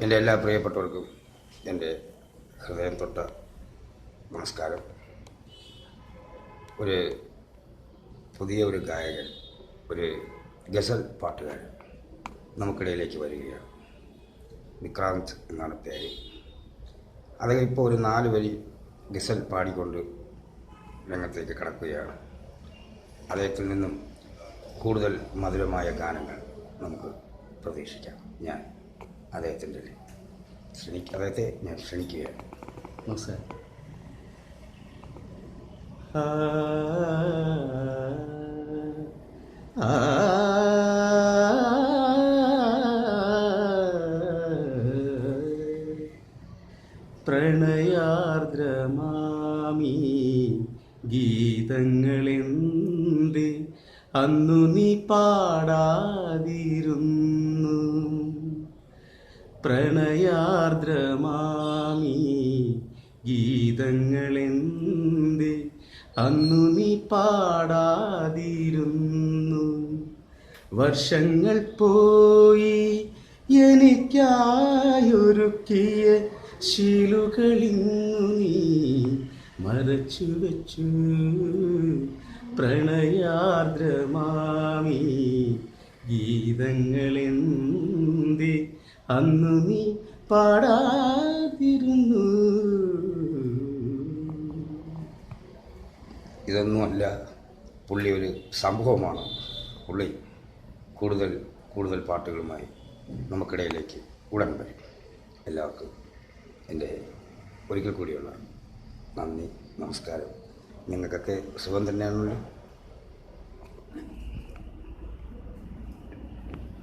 എൻ്റെ എല്ലാ പ്രിയപ്പെട്ടവർക്കും എൻ്റെ ഹൃദയം തൊട്ട നമസ്കാരം. ഒരു പുതിയ ഗായകൻ, ഒരു ഗസൽ പാട്ടുകാരൻ നമുക്കിടയിലേക്ക് വരികയാണ്. വിക്രാന്ത് എന്നാണ് പേര്. അദ്ദേഹം ഇപ്പോൾ ഒരു 4 വരി ഗസൽ പാടിക്കൊണ്ട് രംഗത്തേക്ക് കടക്കുകയാണ്. അദ്ദേഹത്തിൽ നിന്നും കൂടുതൽ മധുരമായ ഗാനങ്ങൾ നമുക്ക് പ്രതീക്ഷിക്കാം. ഞാൻ അദ്ദേഹത്തെ ഞാൻ ക്ഷണിക്കുകയാണ്. നമസ്കാരം. പ്രണയാർദ്രമാമീ ഗീതങ്ങളെന്ത് അന്നു നീ പാടാതിരുന്നു? പ്രണയാർദ്രമാമീ ഗീതങ്ങളെന്ത് അന്നു നീ പാടാതിരുന്നു? വർഷങ്ങൾ പോയി എനിക്കായൊരുക്കിയ ശീലുകളിന്നു നീ മറച്ചു വച്ചു. പ്രണയാർദ്രമാമീ ഗീതങ്ങളെന്ത് അന്നു നീ പാടാതിരുന്നു? ഇതൊന്നുമല്ല, പുള്ളി ഒരു സംഭവമാണ്. പുള്ളി കൂടുതൽ പാട്ടുകളുമായി നമുക്കിടയിലേക്ക് ഉടൻ വരും. എല്ലാവർക്കും എൻ്റെ ഒരിക്കൽ കൂടിയുള്ള നന്ദി, നമസ്കാരം. നിങ്ങൾക്കൊക്കെ സുഖം തന്നെയാണല്ലോ.